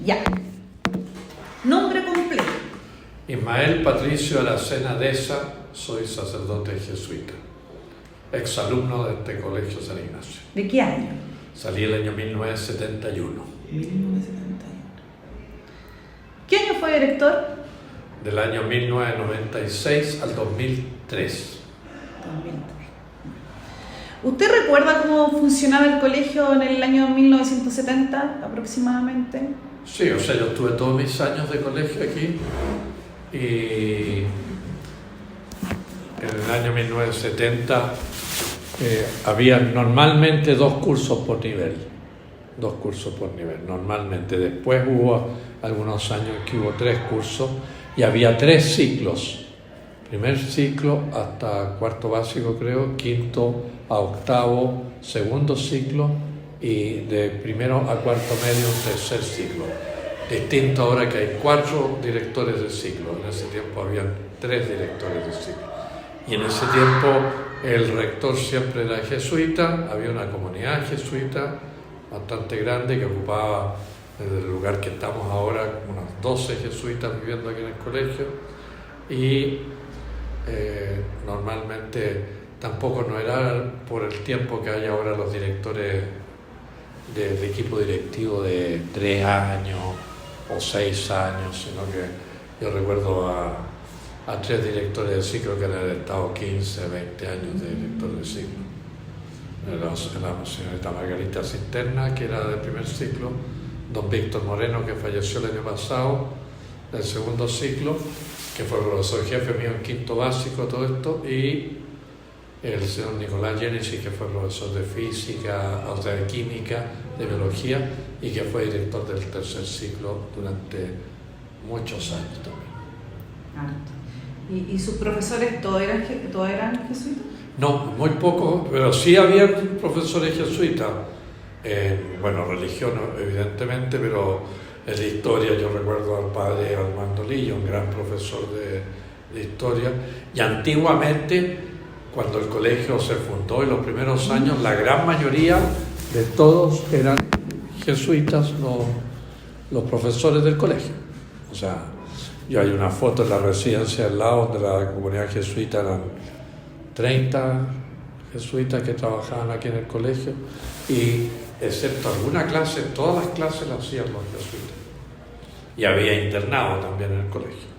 Ya. Nombre completo. Ismael Patricio Aracena Deza, soy sacerdote jesuita, exalumno de este colegio San Ignacio. ¿De qué año? Salí el año 1971. 1971. ¿Qué año fue director? Del año 1996 al 2003. 2003. ¿Usted recuerda cómo funcionaba el colegio en el año 1970 aproximadamente? Sí, o sea, yo tuve todos mis años de colegio aquí y en el año 1970 había normalmente dos cursos por nivel, normalmente. Después hubo algunos años que hubo 3 cursos y había 3 ciclos. Primer ciclo hasta cuarto básico, creo, quinto a octavo, segundo ciclo, y de primero a cuarto medio un tercer ciclo. Distinto ahora que hay 4 directores de ciclo. En ese tiempo habían 3 directores de ciclo. Y en ese tiempo el rector siempre era jesuita, había una comunidad jesuita bastante grande que ocupaba el lugar que estamos ahora, unos 12 jesuitas viviendo aquí en el colegio, y normalmente tampoco no era por el tiempo que hay ahora los directores del equipo directivo de 3 años o 6 años, sino que yo recuerdo a 3 directores de ciclo que han estado 15, 20 años de director de ciclo. La señorita Margarita Cisterna, que era del primer ciclo, don Víctor Moreno, que falleció el año pasado, del segundo ciclo, que fue profesor jefe mío en quinto básico, todo esto, y el señor Nicolás Genesi, que fue profesor de física, o sea, de química, de biología, y que fue director del tercer ciclo durante muchos años también. ¿Y sus profesores todos eran jesuitas? No, muy poco, pero sí había profesores jesuitas. Bueno, religión evidentemente, pero en la historia yo recuerdo al padre Armando Lillo, un gran profesor de historia, y antiguamente, cuando el colegio se fundó en los primeros años, la gran mayoría de todos eran jesuitas, los profesores del colegio. O sea, yo hay una foto en la residencia al lado donde la comunidad jesuita eran 30 jesuitas que trabajaban aquí en el colegio, y excepto alguna clase, todas las clases las hacían los jesuitas. Y había internado también en el colegio.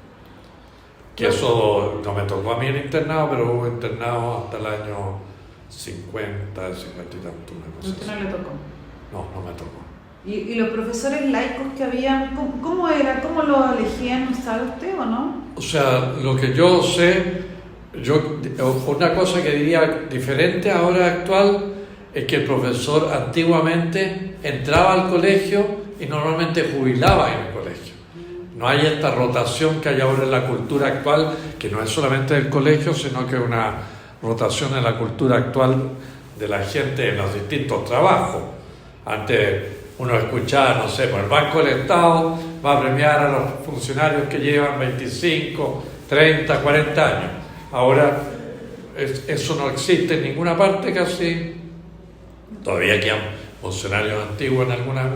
Que eso no me tocó a mí el internado, pero hubo internado hasta el año 50, 50 y tanto. ¿Usted no le tocó? No me tocó. ¿Y los profesores laicos que habían, cómo era? ¿Cómo lo elegían? ¿Sabe usted o no? O sea, lo que yo sé, una cosa que diría diferente ahora actual, es que el profesor antiguamente entraba al colegio y normalmente jubilaba en el colegio. No hay esta rotación que hay ahora en la cultura actual, que no es solamente del colegio, sino que es una rotación en la cultura actual de la gente en los distintos trabajos. Antes uno escuchaba, no sé, el Banco del Estado va a premiar a los funcionarios que llevan 25, 30, 40 años. Ahora eso no existe en ninguna parte casi. Todavía quedan funcionarios antiguos en algunas,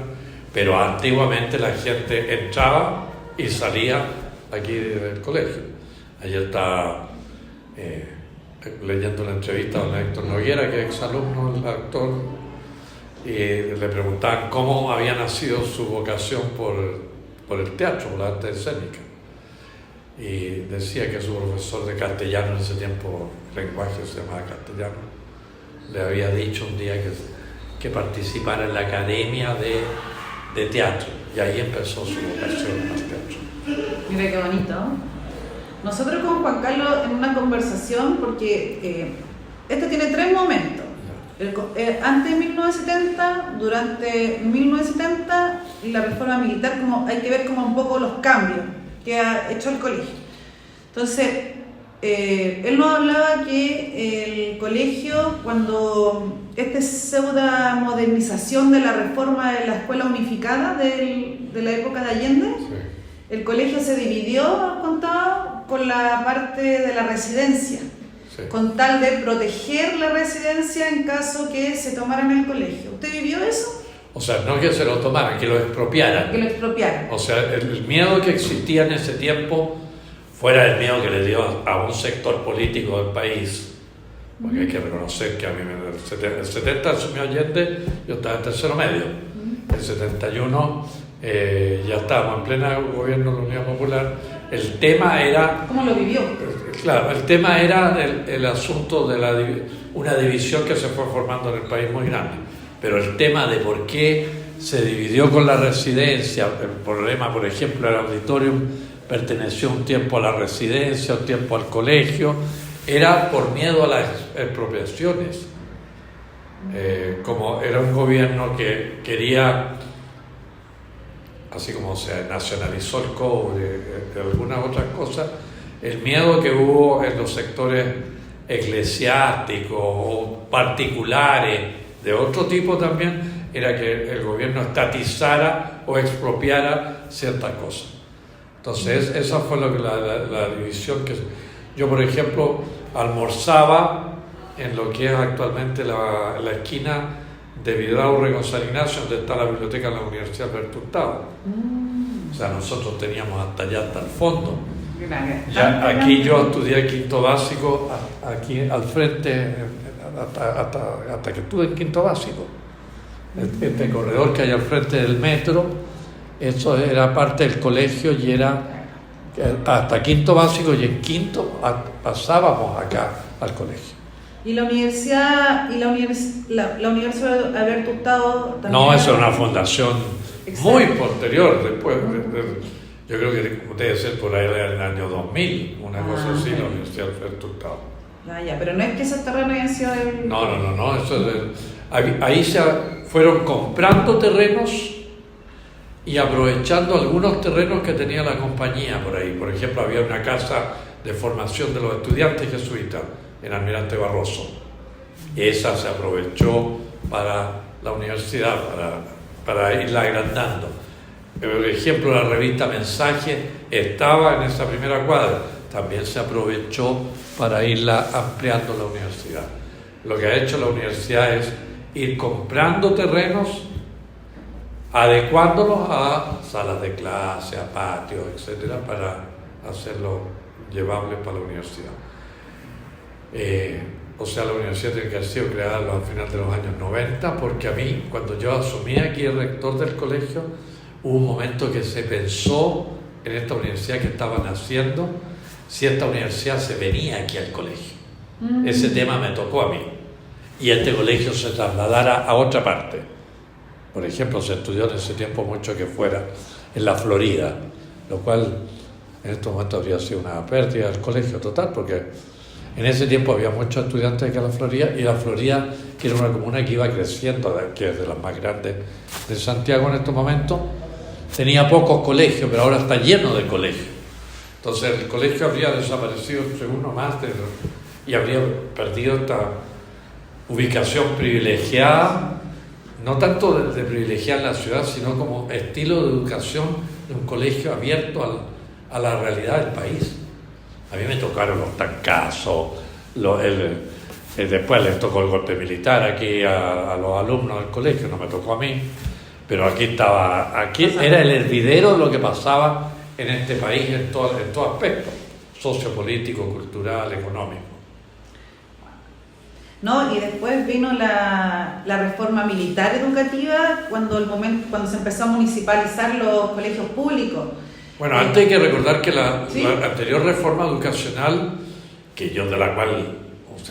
pero antiguamente la gente entraba y salía aquí del colegio. Ayer estaba leyendo una entrevista a don Héctor Noguera, que es exalumno del actor, y le preguntaban cómo había nacido su vocación por el teatro, por la arte escénica. Y decía que su profesor de castellano, en ese tiempo lenguaje se llamaba castellano, le había dicho un día que participara en la academia de teatro, y ahí empezó su vocación al teatro. Mira qué bonito. Nosotros con Juan Carlos en una conversación, porque esto tiene 3 momentos. Antes de 1970, durante 1970, y la reforma militar, como hay que ver como un poco los cambios que ha hecho el colegio. Entonces, él nos hablaba que el colegio, cuando esta pseudo modernización de la reforma de la escuela unificada de la época de Allende, sí, el colegio se dividió, contaba, con la parte de la residencia, sí, con tal de proteger la residencia en caso que se tomara en el colegio. ¿Usted vivió eso? O sea, no que se lo tomaran, que lo expropiaran. Que lo expropiaran. O sea, el miedo que existía en ese tiempo, fuera el miedo que le dio a un sector político del país, porque hay que reconocer que a mí el 70 asumió Allende, yo estaba en tercero medio. El 71 ya estábamos en pleno gobierno de la Unidad Popular. El tema era... ¿Cómo lo vivió? Claro, el tema era el asunto de una división que se fue formando en el país muy grande. Pero el tema de por qué se dividió con la residencia, el problema, por ejemplo, el auditorium perteneció un tiempo a la residencia, un tiempo al colegio, era por miedo a las expropiaciones. Como era un gobierno que quería, así como se nacionalizó el cobre, de algunas otras cosas, el miedo que hubo en los sectores eclesiásticos o particulares de otro tipo también era que el gobierno estatizara o expropiara ciertas cosas. Entonces esa fue la división que yo, por ejemplo, almorzaba en lo que es actualmente la esquina de Vidaurre con San Ignacio, donde está la biblioteca de la Universidad Alberto Hurtado. O sea, nosotros teníamos hasta allá, hasta el fondo. Ya, aquí yo estudié el quinto básico, aquí al frente, hasta que estuve en quinto básico. Este corredor que hay al frente del metro, eso era parte del colegio y era hasta quinto básico, y en quinto pasábamos acá al colegio. ¿Y la universidad la Universidad Alberto Hurtado también? No, eso es una fundación muy posterior, después, yo creo que debe ser por ahí del año 2000, una cosa así, la Universidad Alberto Hurtado. Ya, pero no es que esos terrenos hayan sido del... No, eso es ahí se fueron comprando terrenos y aprovechando algunos terrenos que tenía la compañía por ahí. Por ejemplo, había una casa de formación de los estudiantes jesuitas en Almirante Barroso. Esa se aprovechó para la universidad, para irla agrandando. Por ejemplo, la revista Mensaje estaba en esa primera cuadra, también se aprovechó para irla ampliando la universidad. Lo que ha hecho la universidad es ir comprando terrenos, adecuándolos a salas de clase, a patios, etcétera, para hacerlo llevable para la universidad. O sea, la universidad tiene que haber sido creada al final de los años 90, porque a mí, cuando yo asumí aquí el rector del colegio, hubo un momento que se pensó en esta universidad que estaba naciendo, si esta universidad se venía aquí al colegio. Ese tema me tocó a mí. Y este colegio se trasladara a otra parte. Por ejemplo, se estudió en ese tiempo mucho que fuera en la Florida, lo cual en estos momentos habría sido una pérdida del colegio total, porque en ese tiempo había muchos estudiantes aquí en la Florida, y la Florida, que era una comuna que iba creciendo, que es de las más grandes de Santiago en estos momentos, tenía pocos colegios, pero ahora está lleno de colegios. Entonces el colegio habría desaparecido entre uno más y habría perdido esta ubicación privilegiada, no tanto de privilegiar la ciudad, sino como estilo de educación de un colegio abierto a la realidad del país. A mí me tocaron los tancazos, después les tocó el golpe militar aquí a los alumnos del colegio, no me tocó a mí, pero aquí era el hervidero de lo que pasaba en este país en todo aspecto, sociopolítico, cultural, económico. ¿No? Y después vino la reforma militar educativa cuando se empezó a municipalizar los colegios públicos. Bueno, antes hay que recordar que la anterior reforma educacional, que yo de la cual,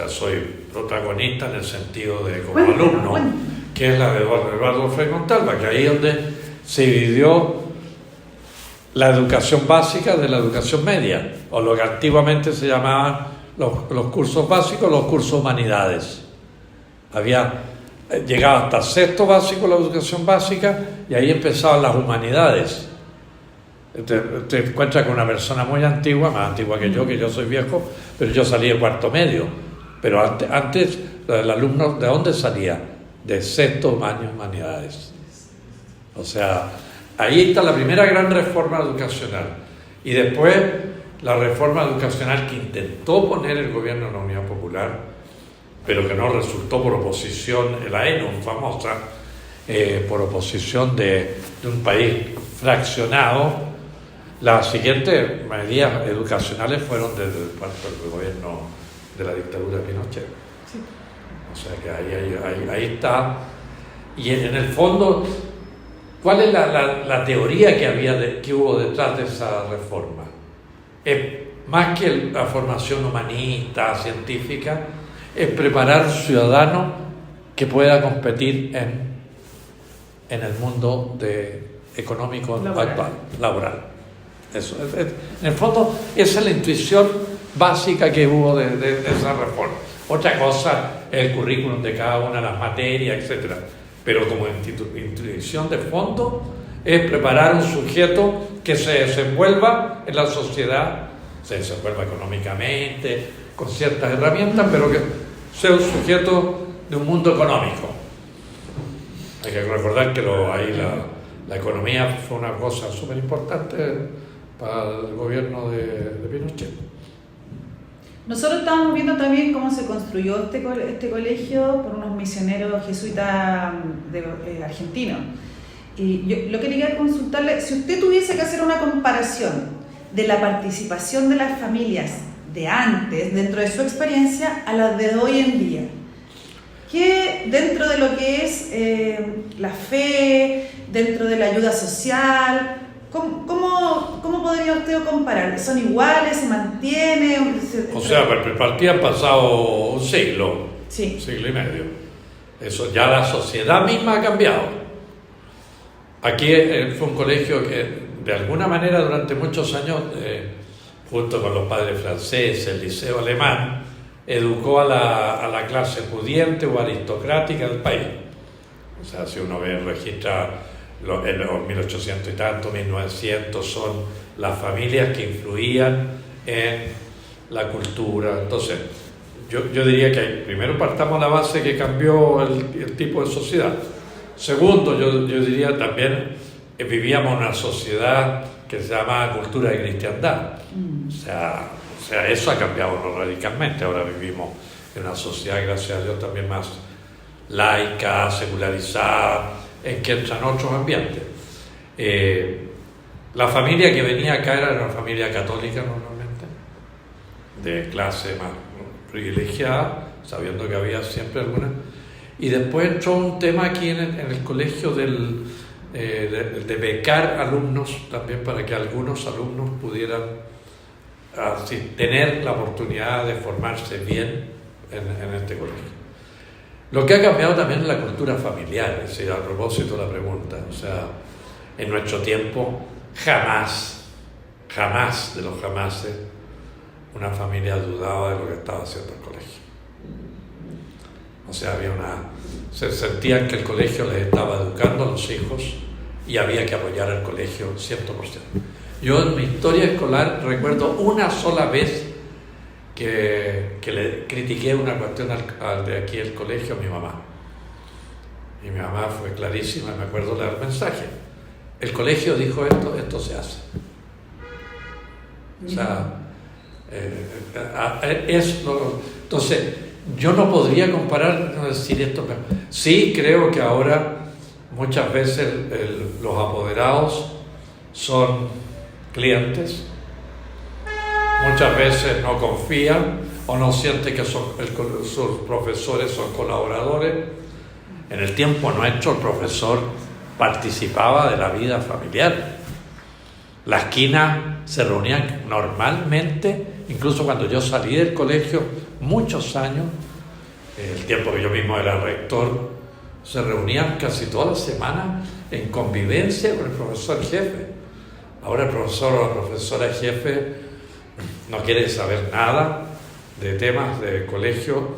soy protagonista en el sentido de como alumno, que es la de Eduardo Frei Montalva, que ahí es donde se dividió la educación básica de la educación media, o lo que antiguamente se llamaban los cursos básicos, los cursos humanidades. Había llegado hasta sexto básico la educación básica, y ahí empezaban las humanidades. Te encuentras con una persona muy antigua, más antigua que yo soy viejo, pero yo salí de cuarto medio. Pero antes el alumno, ¿de dónde salía? De sexto año humanidades. O sea, ahí está la primera gran reforma educacional. Y después la reforma educacional que intentó poner el gobierno de la Unidad Popular, pero que no resultó por oposición, la ENUM famosa, por oposición de un país fraccionado. Las siguientes medidas educacionales fueron desde parte del gobierno de la dictadura de Pinochet. Sí. O sea que ahí está. Y en el fondo, ¿cuál es la teoría que hubo detrás de esa reforma? Más que la formación humanista, científica, es preparar ciudadanos que pueda competir en el mundo económico actual, laboral. Eso, en el fondo, esa es la intuición básica que hubo de esa reforma. Otra cosa es el currículum de cada una de las materias, etc. Pero como intuición de fondo es preparar un sujeto que se desenvuelva en la sociedad, se desenvuelva económicamente, con ciertas herramientas, pero que sea un sujeto de un mundo económico. Hay que recordar que la economía fue una cosa súper importante para el gobierno de Pinochet. Nosotros estábamos viendo también cómo se construyó este colegio por unos misioneros jesuitas argentinos. Y yo lo que quería consultarle, si usted tuviese que hacer una comparación de la participación de las familias de antes, dentro de su experiencia, a las de hoy en día, ¿qué dentro de lo que es la fe, dentro de la ayuda social, ¿cómo podría usted comparar? ¿Son iguales? ¿Se mantiene? O sea, por partida han pasado un siglo, sí. Un siglo y medio. Eso, ya la sociedad misma ha cambiado. Aquí fue un colegio que, de alguna manera, durante muchos años, junto con los padres franceses, el liceo alemán, educó a la clase pudiente o aristocrática del país. O sea, si uno registra en los 1800 y tanto, 1900, son las familias que influían en la cultura. Entonces, yo diría que primero partamos la base que cambió el tipo de sociedad. Segundo, yo diría también vivíamos en una sociedad que se llamaba cultura de cristiandad. O sea, eso ha cambiado radicalmente. Ahora vivimos en una sociedad, gracias a Dios, también más laica, secularizada, en que entran otros ambientes. La familia que venía acá era una familia católica normalmente, de clase más privilegiada, sabiendo que había siempre alguna. Y después entró un tema aquí en el colegio de becar alumnos, también para que algunos alumnos pudieran así, tener la oportunidad de formarse bien en este colegio. Lo que ha cambiado también es la cultura familiar, es decir, a propósito de la pregunta, o sea, en nuestro tiempo jamás de los jamases, una familia dudaba de lo que estaba haciendo el colegio. O sea, se sentían que el colegio les estaba educando a los hijos y había que apoyar al colegio 100%. Yo en mi historia escolar recuerdo una sola vez que le critiqué una cuestión de aquí del colegio a mi mamá. Y mi mamá fue clarísima, me acuerdo del mensaje. El colegio dijo esto se hace. O sea, entonces, yo no podría comparar, no decir esto. Sí creo que ahora muchas veces los apoderados son clientes, muchas veces no confían o no sienten que sus profesores son colaboradores. En el tiempo nuestro el profesor participaba de la vida familiar. La esquina se reunían normalmente, incluso cuando yo salí del colegio, muchos años, el tiempo que yo mismo era rector, se reunían casi todas las semanas en convivencia con el profesor jefe. Ahora el profesor o la profesora jefe no quiere saber nada de temas de colegio,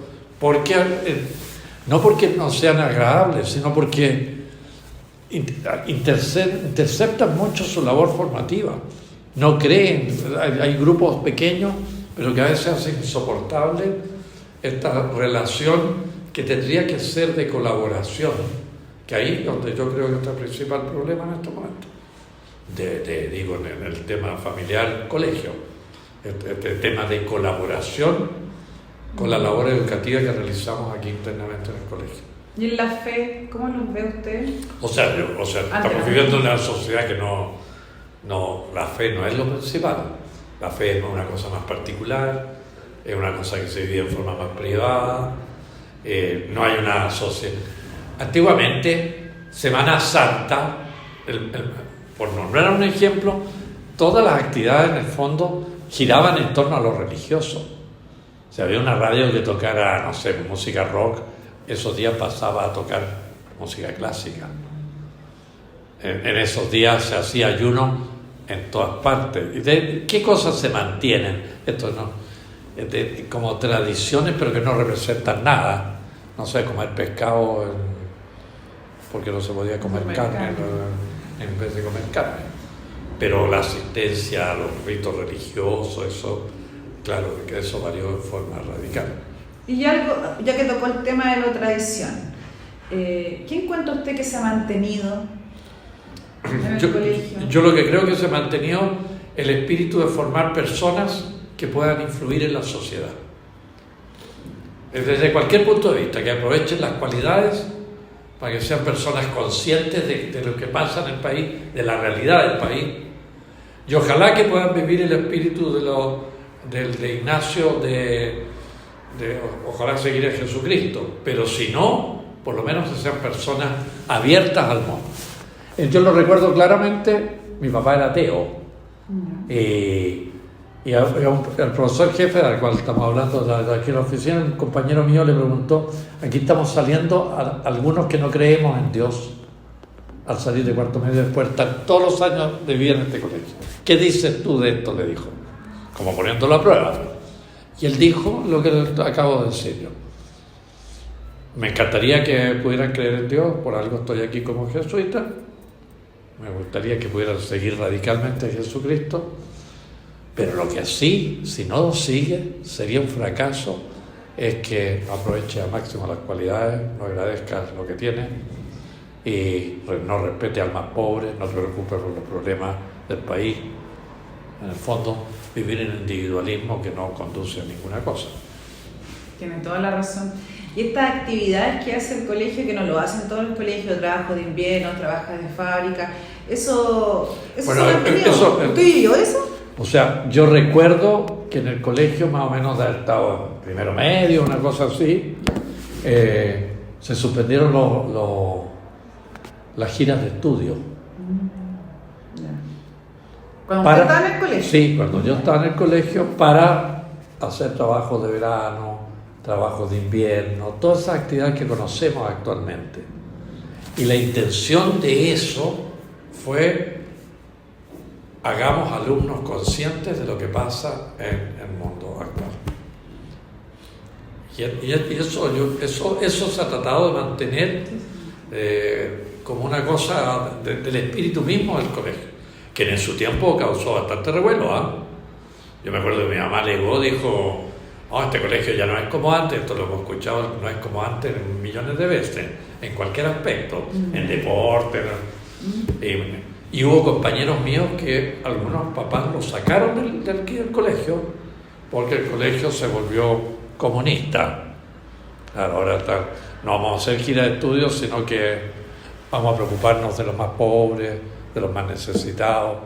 no porque no sean agradables, sino porque interceptan mucho su labor formativa. No creen, hay grupos pequeños, pero que a veces hacen insoportable esta relación que tendría que ser de colaboración, que ahí es donde yo creo que está el principal problema en este momento. Digo, en el tema familiar, colegio, este tema de colaboración con la labor educativa que realizamos aquí internamente en el colegio. ¿Y en la fe, cómo los ve usted? O sea, estamos viviendo en una sociedad que la fe no es lo principal. La fe es una cosa más particular, es una cosa que se vive en forma más privada, no hay una sociedad. Antiguamente, Semana Santa, por nombrar un ejemplo, todas las actividades en el fondo giraban en torno a lo religioso. O sea, había una radio que tocara, no sé, música rock, esos días pasaba a tocar música clásica. En esos días se hacía ayuno en todas partes. ¿Qué cosas se mantienen? Esto no, como tradiciones, pero que no representan nada. No sé, comer pescado porque no se podía comer carne en vez de comer carne. Pero la asistencia a los ritos religiosos, eso, claro, que eso varió en forma radical. Y algo, ya que tocó el tema de la tradición, ¿qué encuentra usted que se ha mantenido en el colegio? Yo lo que creo que se ha mantenido el espíritu de formar personas que puedan influir en la sociedad. Desde cualquier punto de vista, que aprovechen las cualidades para que sean personas conscientes de lo que pasa en el país, de la realidad del país. Y ojalá que puedan vivir el espíritu de Ignacio, ojalá seguir a Jesucristo, pero si no, por lo menos que sean personas abiertas al mundo. Yo lo recuerdo claramente, mi papá era ateo, y el profesor jefe, del cual estamos hablando de aquí en la oficina, un compañero mío le preguntó: aquí estamos saliendo a algunos que no creemos en Dios, al salir de cuarto medio, después están todos los años de vida en este colegio. ¿Qué dices tú de esto?, le dijo, como poniéndolo a prueba. Y él dijo lo que acabo de decir yo. Me encantaría que pudieran creer en Dios, por algo estoy aquí como jesuita. Me gustaría que pudieran seguir radicalmente a Jesucristo. Pero lo que sí, si no lo sigue, sería un fracaso, es que no aproveche al máximo las cualidades, no agradezca lo que tiene y no respete al más pobre, no se preocupe por los problemas del país. En el fondo, vivir en individualismo que no conduce a ninguna cosa. Tiene toda la razón. Y estas actividades que hace el colegio, que no lo hacen todos los colegios, trabajo de invierno, trabajos de fábrica, eso bueno, se mantiene. ¿Usted vivió eso? O sea, yo recuerdo que en el colegio, más o menos de haber estado en primero medio, una cosa así, se suspendieron las giras de estudio. ¿Cuando usted estaba en el colegio? Sí, cuando yo estaba en el colegio, para hacer trabajos de verano, trabajos de invierno, todas esas actividades que conocemos actualmente. Y la intención de eso fue: hagamos alumnos conscientes de lo que pasa en el mundo actual. Y eso se ha tratado de mantener como una cosa del espíritu mismo del colegio, que en su tiempo causó bastante revuelo. Yo me acuerdo que mi mamá llegó, dijo: este colegio ya no es como antes. Esto lo hemos escuchado, no es como antes millones de veces, en cualquier aspecto, en deporte. Y hubo compañeros míos que algunos papás los sacaron del colegio porque el colegio se volvió comunista. Claro, ahora no vamos a hacer gira de estudios, sino que vamos a preocuparnos de los más pobres, de los más necesitados.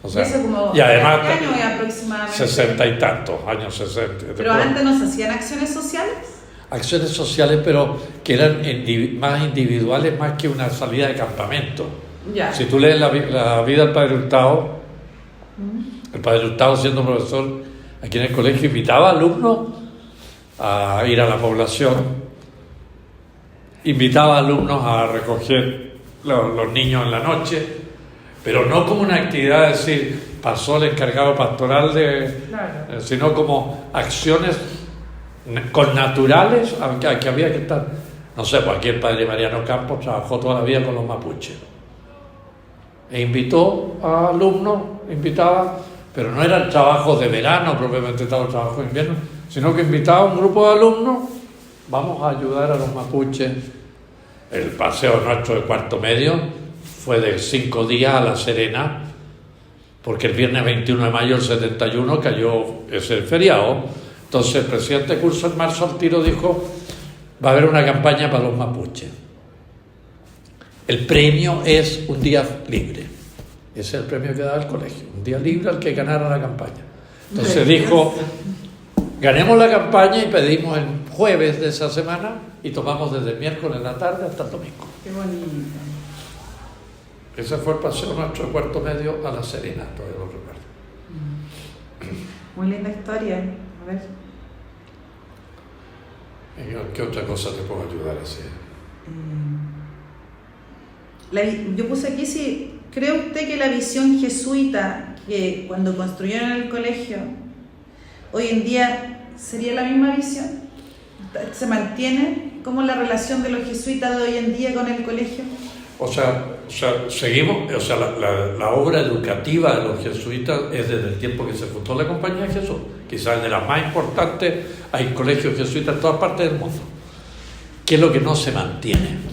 O sea, y además, ¿qué año es aproximadamente? 60 y tantos, años 60. ¿Pero antes no se hacían acciones sociales? Acciones sociales, pero que eran más individuales, más que una salida de campamento. Ya. Si tú lees la vida del padre Hurtado, el padre Hurtado, siendo profesor aquí en el colegio, invitaba a alumnos a ir a la población, invitaba a alumnos a recoger los niños en la noche, pero no como una actividad, es decir, pasó el encargado pastoral claro, sino como acciones connaturales que había que estar. No sé, pues aquí el padre Mariano Campos trabajó toda la vida con los mapuches. E invitó a alumnos, invitaba, pero no eran trabajos de verano propiamente tal, trabajos de invierno, sino que invitaba a un grupo de alumnos: vamos a ayudar a los mapuches. El paseo nuestro de cuarto medio fue de 5 días a La Serena, porque el viernes 21 de mayo del 71 cayó ese feriado. Entonces el presidente Curso en marzo al tiro dijo: va a haber una campaña para los mapuches. El premio es un día libre. Ese es el premio que da el colegio, un día libre al que ganara la campaña. Entonces dijo, ganemos la campaña y pedimos el jueves de esa semana y tomamos desde el miércoles en la tarde hasta el domingo. Qué bonito. Ese fue el paseo nuestro de cuarto medio a La Serena, todavía lo recuerdo. Muy linda historia. A ver. ¿Qué otra cosa te puedo ayudar así? Yo puse aquí si cree usted que la visión jesuita que cuando construyeron el colegio hoy en día sería la misma visión. ¿Se mantiene como la relación de los jesuitas de hoy en día con el colegio? O sea, seguimos, o sea, la obra educativa de los jesuitas es desde el tiempo que se fundó la Compañía de Jesús. Quizás es de las más importantes, hay colegios jesuitas en todas partes del mundo. ¿Qué es lo que no se mantiene?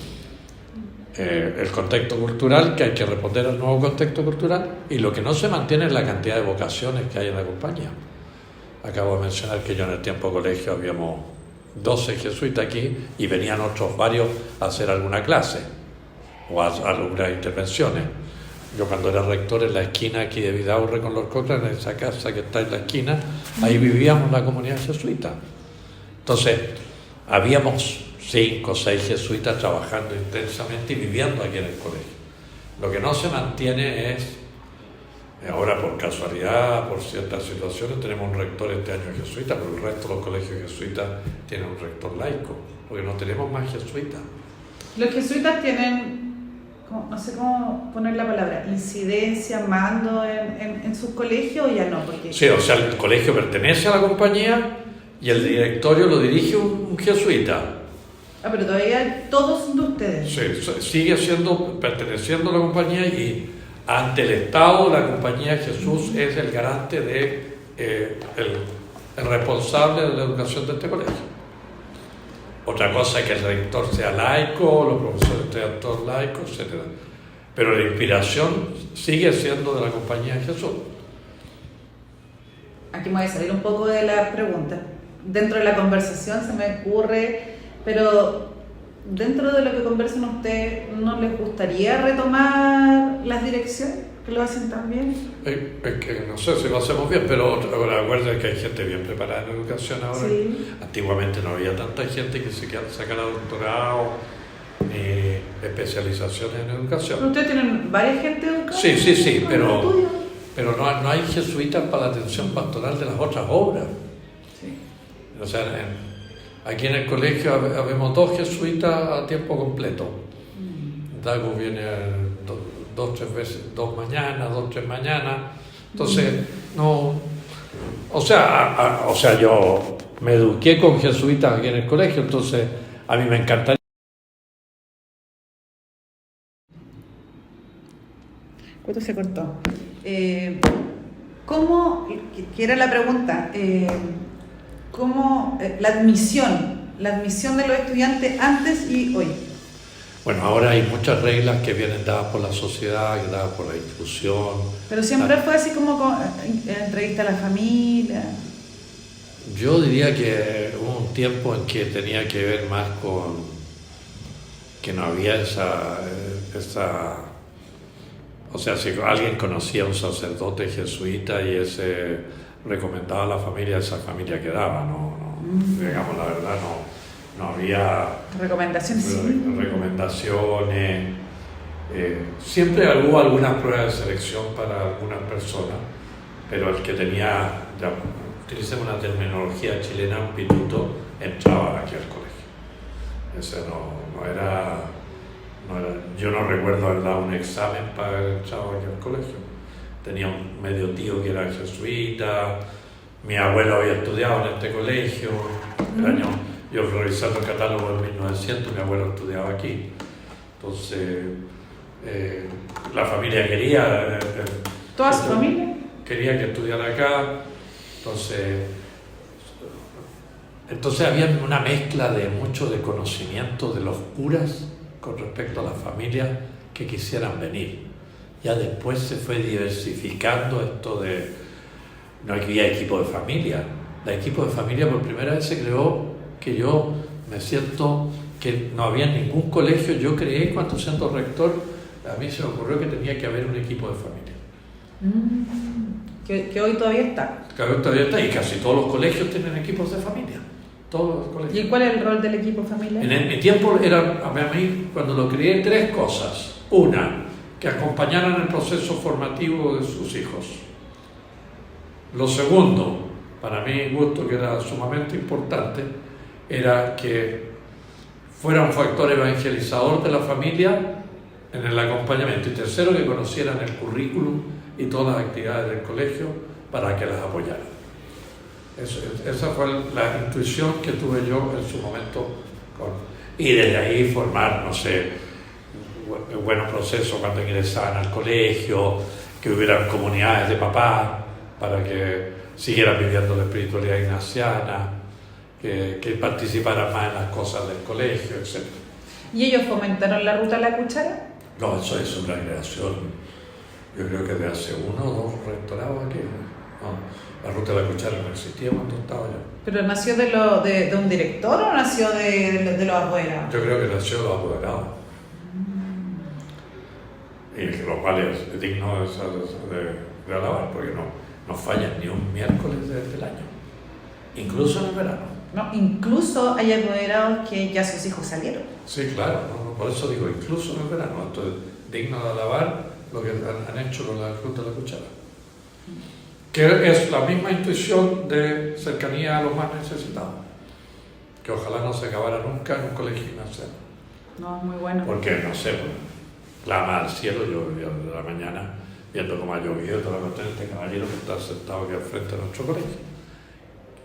El contexto cultural, que hay que responder al nuevo contexto cultural, y lo que no se mantiene es la cantidad de vocaciones que hay en la compañía. Acabo de mencionar que yo en el tiempo de colegio habíamos 12 jesuitas aquí y venían otros varios a hacer alguna clase o a algunas intervenciones. Yo cuando era rector en la esquina aquí de Vidaurre con los Cochrane, en esa casa que está en la esquina, ahí vivíamos la comunidad jesuita. Entonces, habíamos 5 o 6 jesuitas trabajando intensamente y viviendo aquí en el colegio. Lo que no se mantiene es, ahora por casualidad, por ciertas situaciones, tenemos un rector este año jesuita, pero el resto de los colegios jesuitas tienen un rector laico, porque no tenemos más jesuitas. Los jesuitas tienen, no sé cómo poner la palabra, incidencia, mando en sus colegios o ya no. Porque... Sí, o sea, el colegio pertenece a la compañía y el directorio lo dirige un jesuita. Ah, pero todavía todos son de ustedes. Sí, sigue perteneciendo a la compañía y ante el Estado la Compañía de Jesús es el garante de el responsable de la educación de este colegio. Otra cosa es que el rector sea laico, los profesores sean todos laicos, etc. Pero la inspiración sigue siendo de la Compañía de Jesús. Aquí me voy a salir un poco de la pregunta. Dentro de la conversación se me ocurre, pero dentro de lo que conversan ustedes, ¿no les gustaría retomar las direcciones que lo hacen tan bien? Es que no sé si lo hacemos bien, pero recuerden que hay gente bien preparada en educación ahora. Sí. Antiguamente no había tanta gente que se sacara doctorado ni especializaciones en educación. ¿Ustedes tienen varias gente educada? Sí, pero no hay jesuitas para la atención pastoral de las otras obras. Sí. O sea, aquí en el colegio habemos 2 jesuitas a tiempo completo. Dago viene 2 o 3 veces, 2 mañanas, 2 o 3 mañanas. Entonces, no... O sea, yo me eduqué con jesuitas aquí en el colegio, entonces a mí me encantaría. ¿Cuánto se cortó? ¿Cómo, que era la pregunta, cómo la admisión de los estudiantes antes y hoy? Bueno, ahora hay muchas reglas que vienen dadas por la sociedad, dadas por la institución. Pero siempre fue así como con entrevista a la familia. Yo diría que hubo un tiempo en que tenía que ver más con que no había esa o sea, si alguien conocía a un sacerdote jesuita y ese recomendaba a la familia, esa familia quedaba, digamos la verdad, no había recomendaciones. Siempre hubo algunas pruebas de selección para algunas personas, pero el que tenía, ya utilicemos una terminología chilena, un pituto, entraba aquí al colegio. Ese no era, yo no recuerdo haber dado un examen para haber entrado aquí al colegio. Tenía un medio tío que era jesuita, mi abuelo había estudiado en este colegio, yo revisando el catálogo de 1900, mi abuelo estudiaba aquí. Entonces, la familia quería... ¿Toda su familia? Quería que estudiara acá. Entonces había una mezcla de mucho de conocimiento de los curas con respecto a las familias que quisieran venir. Ya después se fue diversificando esto de... No había equipo de familia. El equipo de familia por primera vez se creó que yo me siento que no había ningún colegio. Yo creé, cuando siendo rector, a mí se me ocurrió que tenía que haber un equipo de familia. Que hoy todavía está. Que hoy todavía está, y casi todos los colegios tienen equipos de familia. Todos los colegios. ¿Y cuál es el rol del equipo familiar? En mi tiempo era, a mí, cuando lo creé, 3 cosas. Una, que acompañaran el proceso formativo de sus hijos. Lo segundo, para mi gusto, que era sumamente importante, era que fuera un factor evangelizador de la familia en el acompañamiento. Y tercero, que conocieran el currículum y todas las actividades del colegio para que las apoyaran. Esa fue la intuición que tuve yo en su momento. Y desde ahí formar, no sé, buenos procesos cuando ingresaban al colegio, que hubieran comunidades de papás para que siguieran viviendo la espiritualidad ignaciana, que participaran más en las cosas del colegio, etc. ¿Y ellos fomentaron la ruta a la cuchara? No, eso es una creación, yo creo que de hace 1 o 2 rectorados aquí. No, la ruta de la cuchara no existía cuando estaba yo. ¿Pero nació de un director o nació de los apoderados? Yo creo que nació de los apoderados. Y lo cual es digno de alabar, porque no fallan ni un miércoles del año, incluso en el verano. No, incluso hay apoderados que ya sus hijos salieron. Sí, claro, por eso digo, incluso en el verano. Esto es digno de alabar lo que han hecho con la ruta de la cuchara. Que es la misma intuición de cercanía a los más necesitados, que ojalá no se acabara nunca en un colegio ignaciano. No, es muy bueno. Porque, no sé, clama al cielo, yo de la mañana, viendo cómo ha llovido, toda la cuestión, este caballero que está sentado aquí al frente de nuestro colegio,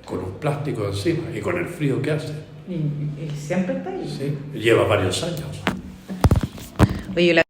con un plástico encima y con el frío que hace. Y siempre está ahí. Sí, lleva varios años. Oye,